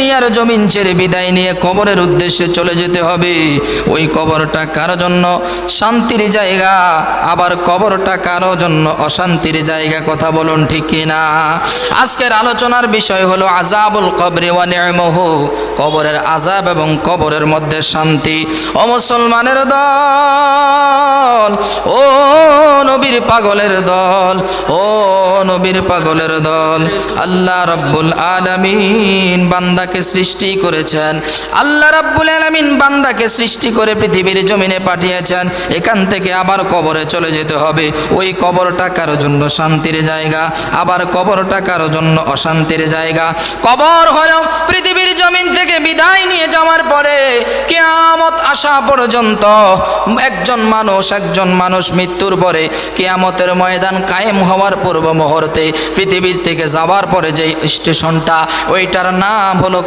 দুনিয়ার জমিন ছেড়ে বিদায় নিয়ে কবরের উদ্দেশ্যে চলে যেতে হবে। ওই কবরটা কারো জন্য শান্তির জায়গা, আবার কবরটা কারো জন্য অশান্তির জায়গা। কথা বলুন ঠিক কিনা? আজকের আলোচনার বিষয় হলো আযাবুল কবরি ওয়া নি'মাহু, কবরের আযাব এবং কবরের মধ্যে শান্তি। ও মুসলমানের দল, ও নবীর পাগলের দল, ও নবীর পাগলের দল, আল্লাহ রাব্বুল আলামিন বান্দাকে সৃষ্টি করেছেন। আল্লাহ রাব্বুল আলামিন বান্দাকে সৃষ্টি করে পৃথিবীর জমিনে পাঠিয়েছেন। এখান থেকে আবার কবরে চলে যেতে হবে। ওই কবরটা কারো জন্য শান্তির জায়গা, আবার কবরটা কারো জন্য অশান্তির জায়গা। কবর হলো পৃথিবীর জমিন থেকে বিদায় নিয়ে যাওয়ার পরে কিয়ামত আসা পর্যন্ত একজন মানুষ মৃত্যুর পরে কিয়ামতের ময়দান কায়েম হওয়ার পূর্ব মুহূর্তে পৃথিবীর থেকে যাওয়ার পরে যে স্টেশনটা, ওইটার নাম হলো